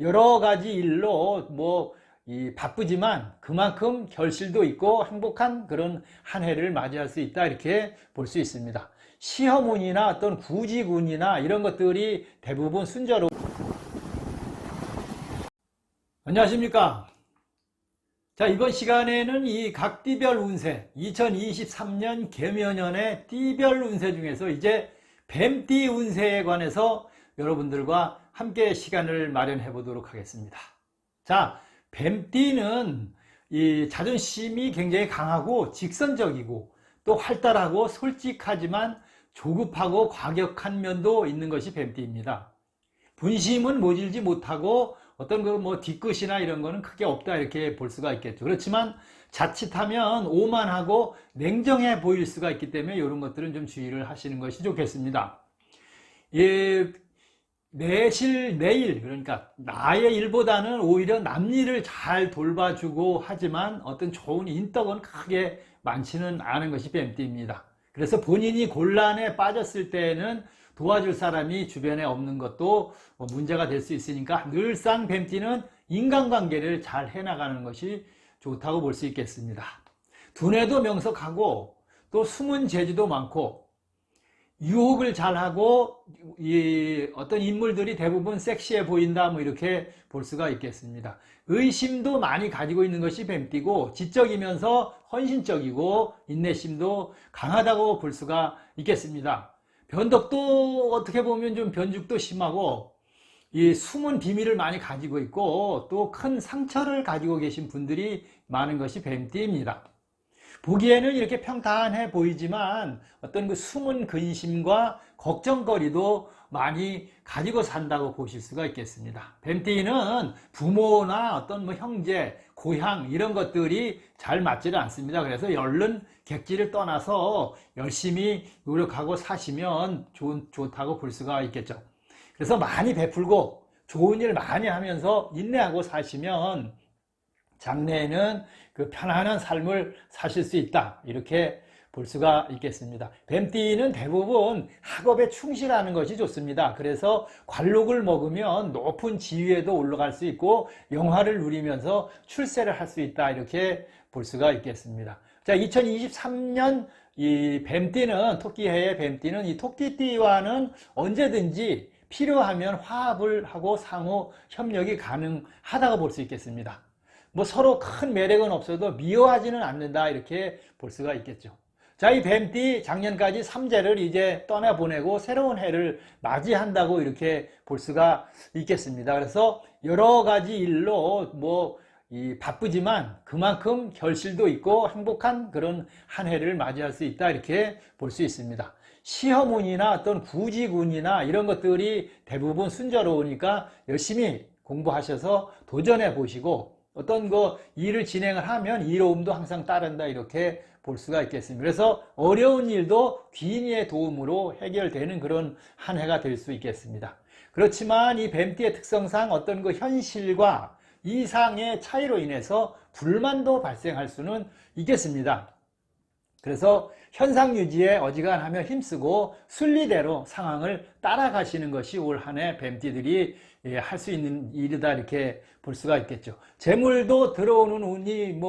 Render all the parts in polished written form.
여러 가지 일로 바쁘지만 그만큼 결실도 있고 행복한 그런 한 해를 맞이할 수 있다, 이렇게 볼 수 있습니다. 시험운이나 어떤 구직운이나 이런 것들이 대부분 순조로워. 안녕하십니까. 자, 이번 시간에는 이 각 띠별 운세, 2023년 개묘년의 띠별 운세 중에서 이제 뱀띠 운세에 관해서 여러분들과 함께 시간을 마련해 보도록 하겠습니다. 자, 뱀띠는 이 자존심이 굉장히 강하고 직선적이고 또 활달하고 솔직하지만 조급하고 과격한 면도 있는 것이 뱀띠입니다. 분심은 모질지 못하고 어떤 뒤끝이나 이런 거는 크게 없다, 이렇게 볼 수가 있겠죠. 그렇지만 자칫하면 오만하고 냉정해 보일 수가 있기 때문에 이런 것들은 좀 주의를 하시는 것이 좋겠습니다. 내일, 그러니까 나의 일보다는 오히려 남 일을 잘 돌봐주고 하지만 어떤 좋은 인덕은 크게 많지는 않은 것이 뱀띠입니다. 그래서 본인이 곤란에 빠졌을 때에는 도와줄 사람이 주변에 없는 것도 문제가 될 수 있으니까 늘상 뱀띠는 인간관계를 잘 해나가는 것이 좋다고 볼 수 있겠습니다. 두뇌도 명석하고 또 숨은 재주도 많고 유혹을 잘하고 어떤 인물들이 대부분 섹시해 보인다, 이렇게 볼 수가 있겠습니다. 의심도 많이 가지고 있는 것이 뱀띠고 지적이면서 헌신적이고 인내심도 강하다고 볼 수가 있겠습니다. 변덕도 어떻게 보면 좀 변죽도 심하고 이 숨은 비밀을 많이 가지고 있고 또 큰 상처를 가지고 계신 분들이 많은 것이 뱀띠입니다. 보기에는 이렇게 평탄해 보이지만 어떤 그 숨은 근심과 걱정거리도 많이 가지고 산다고 보실 수가 있겠습니다. 뱀띠는 부모나 어떤 형제, 고향 이런 것들이 잘 맞지는 않습니다. 그래서 얼른 객지를 떠나서 열심히 노력하고 사시면 좋다고 볼 수가 있겠죠. 그래서 많이 베풀고 좋은 일 많이 하면서 인내하고 사시면 장래에는 그 편안한 삶을 사실 수 있다, 이렇게 볼 수가 있겠습니다. 뱀띠는 대부분 학업에 충실하는 것이 좋습니다. 그래서 관록을 먹으면 높은 지위에도 올라갈 수 있고 영화를 누리면서 출세를 할 수 있다, 이렇게 볼 수가 있겠습니다. 자, 2023년 이 뱀띠는, 토끼해의 뱀띠는 이 토끼띠와는 언제든지 필요하면 화합을 하고 상호 협력이 가능하다고 볼 수 있겠습니다. 서로 큰 매력은 없어도 미워하지는 않는다, 이렇게 볼 수가 있겠죠. 자, 이 뱀띠 작년까지 삼재를 이제 떠나보내고 새로운 해를 맞이한다고 이렇게 볼 수가 있겠습니다. 그래서 여러 가지 일로 바쁘지만 그만큼 결실도 있고 행복한 그런 한 해를 맞이할 수 있다, 이렇게 볼 수 있습니다. 시험운이나 어떤 구직운이나 이런 것들이 대부분 순조로우니까 열심히 공부하셔서 도전해 보시고 어떤 일을 진행을 하면 이로움도 항상 따른다, 이렇게 볼 수가 있겠습니다. 그래서 어려운 일도 귀인의 도움으로 해결되는 그런 한 해가 될 수 있겠습니다. 그렇지만 이 뱀띠의 특성상 어떤 현실과 이상의 차이로 인해서 불만도 발생할 수는 있겠습니다. 그래서 현상 유지에 어지간하면 힘쓰고 순리대로 상황을 따라가시는 것이 올 한 해 뱀띠들이 할 수 있는 일이다, 이렇게 볼 수가 있겠죠. 재물도 들어오는 운이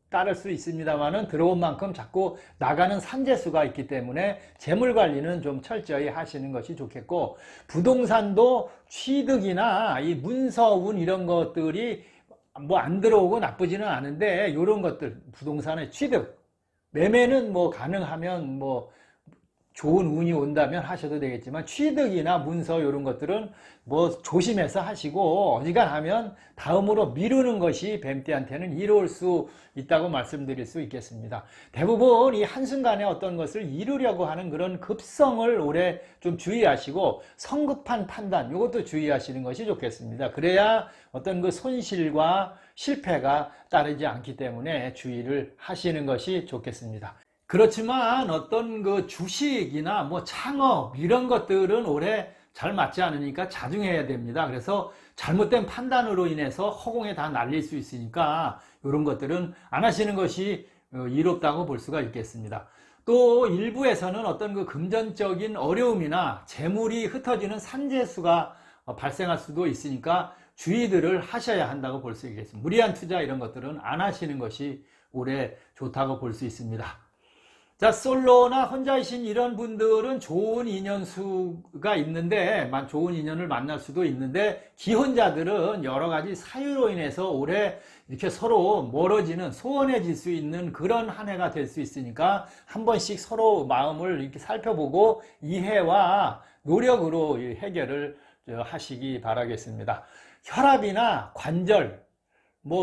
따를 수 있습니다만은 들어온 만큼 자꾸 나가는 산재수가 있기 때문에 재물 관리는 좀 철저히 하시는 것이 좋겠고, 부동산도 취득이나 이 문서운 이런 것들이 안 들어오고 나쁘지는 않은데 이런 것들, 부동산의 취득, 매매는 가능하면 좋은 운이 온다면 하셔도 되겠지만 취득이나 문서 이런 것들은 조심해서 하시고 어지간하면 다음으로 미루는 것이 뱀띠한테는 이로울 수 있다고 말씀드릴 수 있겠습니다. 대부분 이 한순간에 어떤 것을 이루려고 하는 그런 급성을 올해 좀 주의하시고 성급한 판단, 이것도 주의하시는 것이 좋겠습니다. 그래야 어떤 손실과 실패가 따르지 않기 때문에 주의를 하시는 것이 좋겠습니다. 그렇지만 어떤 주식이나 창업 이런 것들은 올해 잘 맞지 않으니까 자중해야 됩니다. 그래서 잘못된 판단으로 인해서 허공에 다 날릴 수 있으니까 이런 것들은 안 하시는 것이 이롭다고 볼 수가 있겠습니다. 또 일부에서는 어떤 금전적인 어려움이나 재물이 흩어지는 산재수가 발생할 수도 있으니까 주의들을 하셔야 한다고 볼 수 있겠습니다. 무리한 투자 이런 것들은 안 하시는 것이 올해 좋다고 볼 수 있습니다. 자, 솔로나 혼자이신 이런 분들은 좋은 인연수가 있는데, 좋은 인연을 만날 수도 있는데, 기혼자들은 여러 가지 사유로 인해서 올해 이렇게 서로 멀어지는, 소원해질 수 있는 그런 한 해가 될 수 있으니까, 한 번씩 서로 마음을 이렇게 살펴보고, 이해와 노력으로 해결을 하시기 바라겠습니다. 혈압이나 관절,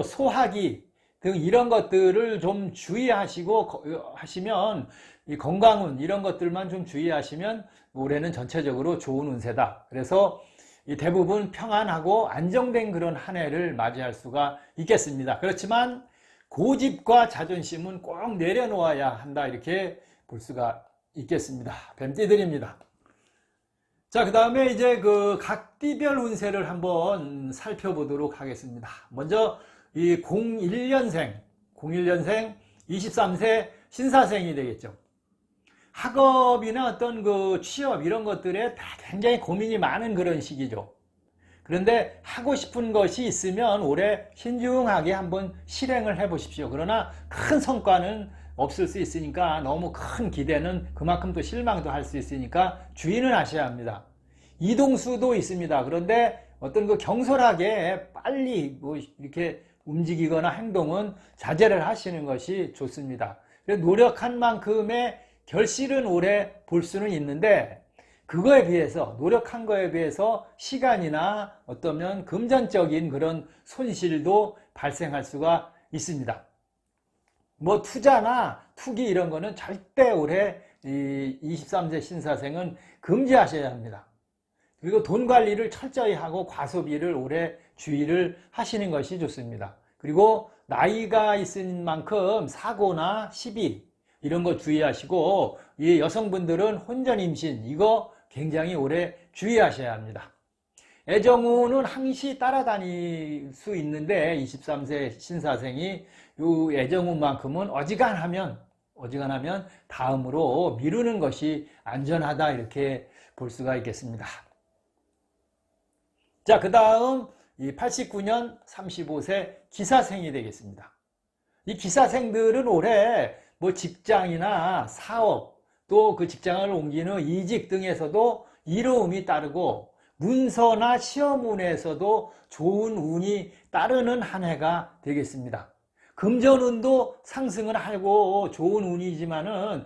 소화기, 등 이런 것들을 좀 주의하시고 하시면, 이 건강운 이런 것들만 좀 주의하시면 올해는 전체적으로 좋은 운세다. 그래서 대부분 평안하고 안정된 그런 한 해를 맞이할 수가 있겠습니다. 그렇지만 고집과 자존심은 꼭 내려놓아야 한다, 이렇게 볼 수가 있겠습니다. 뱀띠들입니다. 자, 그 다음에 이제 각 띠별 운세를 한번 살펴보도록 하겠습니다. 먼저 이 01년생 23세 신사생이 되겠죠. 학업이나 어떤 취업 이런 것들에 다 굉장히 고민이 많은 그런 시기죠. 그런데 하고 싶은 것이 있으면 올해 신중하게 한번 실행을 해 보십시오. 그러나 큰 성과는 없을 수 있으니까 너무 큰 기대는 그만큼 또 실망도 할 수 있으니까 주의는 하셔야 합니다. 이동수도 있습니다. 그런데 어떤 경솔하게 빨리 이렇게 움직이거나 행동은 자제를 하시는 것이 좋습니다. 노력한 만큼의 결실은 올해 볼 수는 있는데, 그거에 비해서, 노력한 거에 비해서 시간이나 어떠면 금전적인 그런 손실도 발생할 수가 있습니다. 투자나 투기 이런 거는 절대 올해 이 23세 신사생은 금지하셔야 합니다. 그리고 돈 관리를 철저히 하고 과소비를 올해 주의를 하시는 것이 좋습니다. 그리고 나이가 있은 만큼 사고나 시비 이런 거 주의하시고, 이 여성분들은 혼전 임신 이거 굉장히 올해 주의하셔야 합니다. 애정운은 항시 따라다닐 수 있는데 23세 신사생이 이 애정운만큼은 어지간하면 다음으로 미루는 것이 안전하다, 이렇게 볼 수가 있겠습니다. 자, 그 다음 이 89년 35세 기사생이 되겠습니다. 이 기사생들은 올해 직장이나 사업, 또 그 직장을 옮기는 이직 등에서도 이로움이 따르고, 문서나 시험운에서도 좋은 운이 따르는 한 해가 되겠습니다. 금전운도 상승을 하고 좋은 운이지만은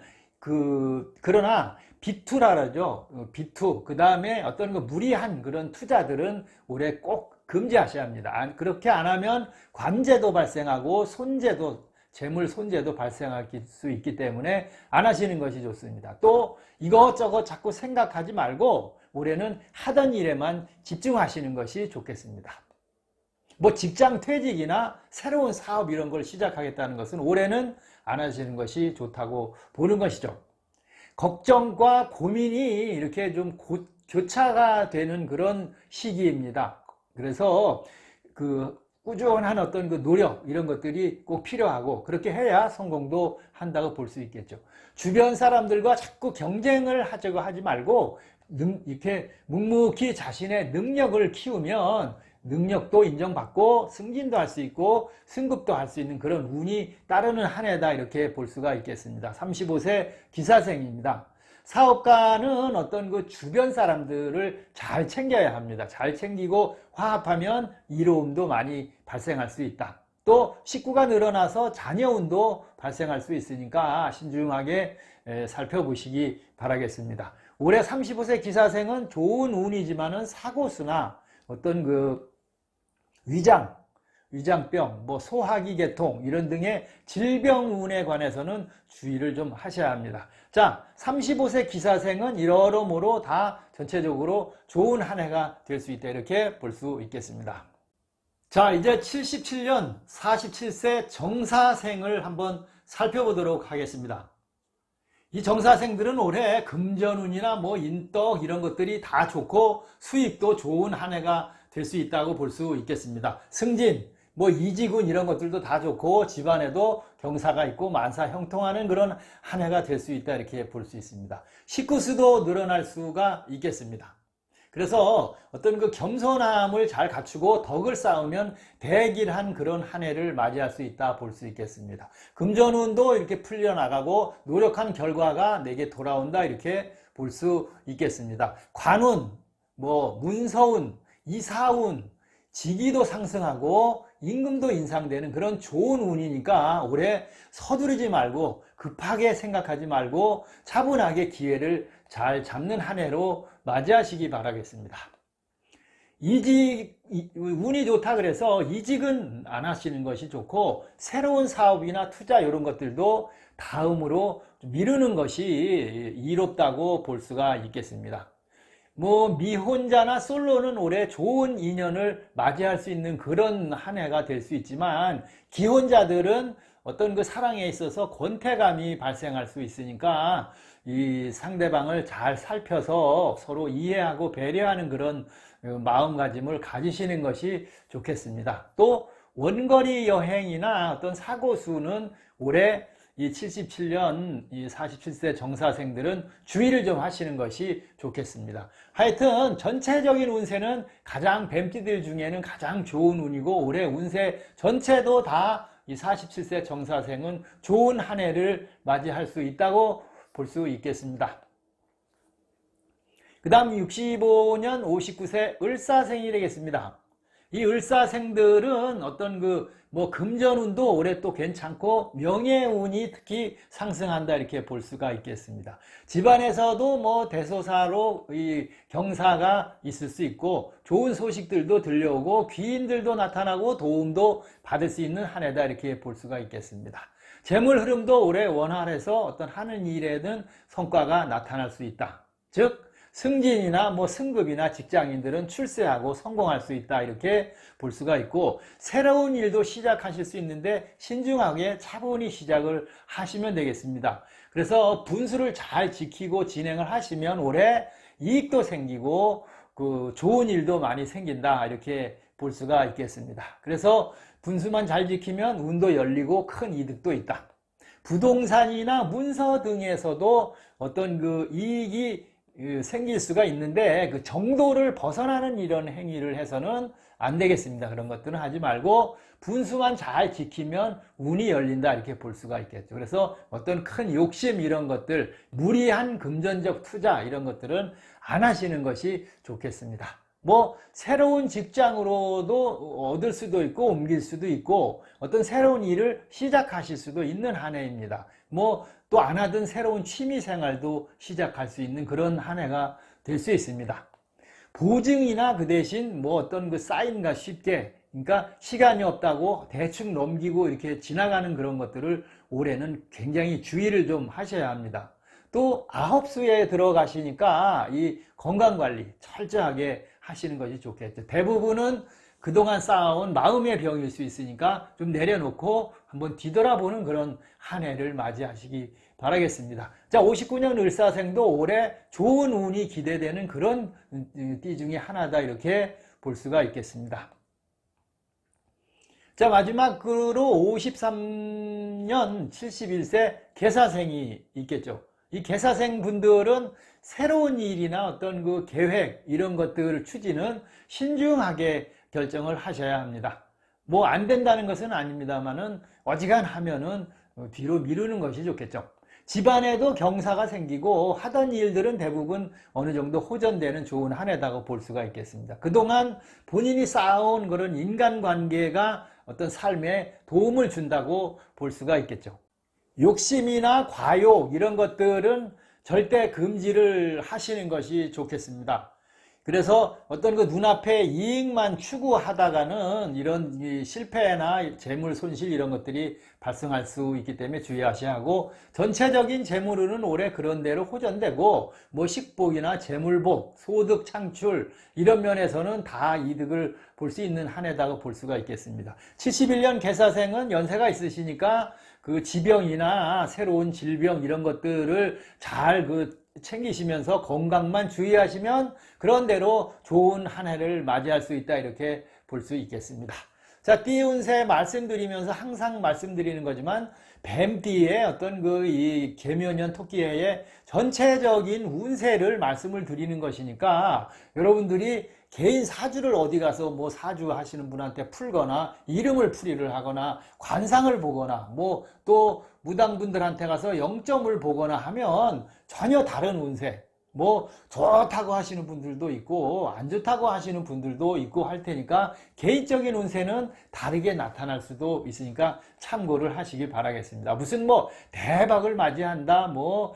그러나 비투라 그러죠. 비투. 그 다음에 어떤 무리한 그런 투자들은 올해 꼭 금지하셔야 합니다. 그렇게 안 하면 관제도 발생하고 재물 손재도 발생할 수 있기 때문에 안 하시는 것이 좋습니다. 또 이것저것 자꾸 생각하지 말고 올해는 하던 일에만 집중하시는 것이 좋겠습니다. 직장 퇴직이나 새로운 사업 이런 걸 시작하겠다는 것은 올해는 안 하시는 것이 좋다고 보는 것이죠. 걱정과 고민이 이렇게 좀 교차가 되는 그런 시기입니다. 그래서 꾸준한 어떤 노력 이런 것들이 꼭 필요하고, 그렇게 해야 성공도 한다고 볼 수 있겠죠. 주변 사람들과 자꾸 경쟁을 하자고 하지 말고 이렇게 묵묵히 자신의 능력을 키우면 능력도 인정받고 승진도 할 수 있고 승급도 할 수 있는 그런 운이 따르는 한 해다, 이렇게 볼 수가 있겠습니다. 35세 기사생입니다. 사업가는 어떤 주변 사람들을 잘 챙겨야 합니다. 잘 챙기고 화합하면 이로움도 많이 발생할 수 있다. 또 식구가 늘어나서 자녀운도 발생할 수 있으니까 신중하게 살펴보시기 바라겠습니다. 올해 35세 기사생은 좋은 운이지만은 사고수나 어떤 위장병, 소화기 계통 이런 등의 질병운에 관해서는 주의를 좀 하셔야 합니다. 자, 35세 기사생은 이러러모로 다 전체적으로 좋은 한 해가 될 수 있다, 이렇게 볼 수 있겠습니다. 자, 이제 77년 47세 정사생을 한번 살펴보도록 하겠습니다. 이 정사생들은 올해 금전운이나 인덕 이런 것들이 다 좋고 수익도 좋은 한 해가 될 수 있다고 볼 수 있겠습니다. 승진, 이직운 이런 것들도 다 좋고 집안에도 경사가 있고 만사 형통하는 그런 한 해가 될 수 있다, 이렇게 볼 수 있습니다. 식구 수도 늘어날 수가 있겠습니다. 그래서 어떤 그 겸손함을 잘 갖추고 덕을 쌓으면 대길한 그런 한 해를 맞이할 수 있다 볼 수 있겠습니다. 금전운도 이렇게 풀려나가고 노력한 결과가 내게 돌아온다 이렇게 볼 수 있겠습니다. 관운, 문서운, 이사운, 직위도 상승하고 임금도 인상되는 그런 좋은 운이니까 올해 서두르지 말고 급하게 생각하지 말고 차분하게 기회를 잘 잡는 한 해로 맞이하시기 바라겠습니다. 운이 좋다 그래서 이직은 안 하시는 것이 좋고 새로운 사업이나 투자 이런 것들도 다음으로 미루는 것이 이롭다고 볼 수가 있겠습니다. 미혼자나 솔로는 올해 좋은 인연을 맞이할 수 있는 그런 한 해가 될 수 있지만 기혼자들은 어떤 그 사랑에 있어서 권태감이 발생할 수 있으니까 이 상대방을 잘 살펴서 서로 이해하고 배려하는 그런 마음가짐을 가지시는 것이 좋겠습니다. 또 원거리 여행이나 어떤 사고수는 올해 이 77년 이 47세 정사생들은 주의를 좀 하시는 것이 좋겠습니다. 하여튼 전체적인 운세는 가장 뱀띠들 중에는 가장 좋은 운이고 올해 운세 전체도 다 이 47세 정사생은 좋은 한 해를 맞이할 수 있다고 볼 수 있겠습니다. 그 다음 65년 59세 을사생이 되겠습니다. 이 을사생들은 어떤 금전운도 올해 또 괜찮고 명예운이 특히 상승한다 이렇게 볼 수가 있겠습니다. 집안에서도 대소사로 이 경사가 있을 수 있고 좋은 소식들도 들려오고 귀인들도 나타나고 도움도 받을 수 있는 한 해다 이렇게 볼 수가 있겠습니다. 재물 흐름도 올해 원활해서 어떤 하는 일에는 성과가 나타날 수 있다. 즉 승진이나 승급이나 직장인들은 출세하고 성공할 수 있다 이렇게 볼 수가 있고 새로운 일도 시작하실 수 있는데 신중하게 차분히 시작을 하시면 되겠습니다. 그래서 분수를 잘 지키고 진행을 하시면 올해 이익도 생기고 좋은 일도 많이 생긴다 이렇게 볼 수가 있겠습니다. 그래서 분수만 잘 지키면 운도 열리고 큰 이득도 있다. 부동산이나 문서 등에서도 어떤 이익이 생길 수가 있는데 그 정도를 벗어나는 이런 행위를 해서는 안 되겠습니다. 그런 것들은 하지 말고 분수만 잘 지키면 운이 열린다 이렇게 볼 수가 있겠죠. 그래서 어떤 큰 욕심 이런 것들, 무리한 금전적 투자 이런 것들은 안 하시는 것이 좋겠습니다. 새로운 직장으로도 얻을 수도 있고 옮길 수도 있고 어떤 새로운 일을 시작하실 수도 있는 한 해입니다. 또 안 하던 새로운 취미 생활도 시작할 수 있는 그런 한 해가 될 수 있습니다. 보증이나 그 대신 어떤 사인과 쉽게 그러니까 시간이 없다고 대충 넘기고 이렇게 지나가는 그런 것들을 올해는 굉장히 주의를 좀 하셔야 합니다. 또 아홉수에 들어가시니까 이 건강관리 철저하게 하시는 것이 좋겠죠. 대부분은 그동안 쌓아온 마음의 병일 수 있으니까 좀 내려놓고 한번 뒤돌아보는 그런 한 해를 맞이하시기 바라겠습니다. 자, 59년 을사생도 올해 좋은 운이 기대되는 그런 띠 중에 하나다 이렇게 볼 수가 있겠습니다. 자, 마지막으로 53년 71세 계사생이 있겠죠. 이 계사생 분들은 새로운 일이나 어떤 계획 이런 것들을 추진은 신중하게 결정을 하셔야 합니다. 안 된다는 것은 아닙니다만은 어지간하면은 뒤로 미루는 것이 좋겠죠. 집안에도 경사가 생기고 하던 일들은 대부분 어느 정도 호전되는 좋은 한 해다고 볼 수가 있겠습니다. 그동안 본인이 쌓아온 그런 인간관계가 어떤 삶에 도움을 준다고 볼 수가 있겠죠. 욕심이나 과욕 이런 것들은 절대 금지를 하시는 것이 좋겠습니다. 그래서 어떤 눈앞에 이익만 추구하다가는 이런 실패나 재물 손실 이런 것들이 발생할 수 있기 때문에 주의하셔야 하고 전체적인 재물은 올해 그런 대로 호전되고 식복이나 재물복, 소득 창출 이런 면에서는 다 이득을 볼 수 있는 한 해다고 볼 수가 있겠습니다. 71년 계사생은 연세가 있으시니까 지병이나 새로운 질병 이런 것들을 잘 챙기시면서 건강만 주의하시면 그런 대로 좋은 한 해를 맞이할 수 있다 이렇게 볼 수 있겠습니다. 자, 띠 운세 말씀드리면서 항상 말씀드리는 거지만 뱀띠의 어떤 이 개묘년 토끼해의 전체적인 운세를 말씀을 드리는 것이니까 여러분들이 개인 사주를 어디 가서 뭐 사주 하시는 분한테 풀거나 이름을 풀이를 하거나 관상을 보거나 뭐 또 무당분들한테 가서 영점을 보거나 하면 전혀 다른 운세, 뭐 좋다고 하시는 분들도 있고 안 좋다고 하시는 분들도 있고 할 테니까 개인적인 운세는 다르게 나타날 수도 있으니까 참고를 하시기 바라겠습니다. 무슨 뭐 대박을 맞이한다, 뭐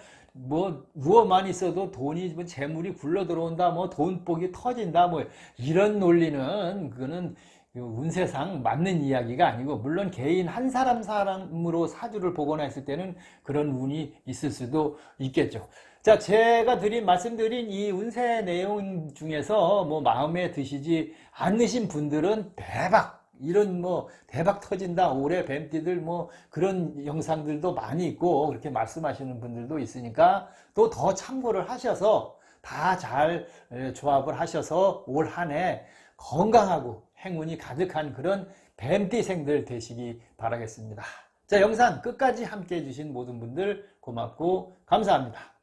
누워만 있어도 돈이, 뭐 재물이 굴러 들어온다, 뭐 돈복이 터진다, 뭐 이런 논리는 그거는 운세상 맞는 이야기가 아니고, 물론 개인 한 사람으로 사주를 보거나 했을 때는 그런 운이 있을 수도 있겠죠. 자, 제가 말씀드린 이 운세 내용 중에서 뭐 마음에 드시지 않으신 분들은 이런 뭐 대박 터진다, 올해 뱀띠들 뭐 그런 영상들도 많이 있고 그렇게 말씀하시는 분들도 있으니까 또 더 참고를 하셔서 다 잘 조합을 하셔서 올 한 해 건강하고 행운이 가득한 그런 뱀띠생들 되시기 바라겠습니다. 자, 영상 끝까지 함께 해주신 모든 분들 고맙고 감사합니다.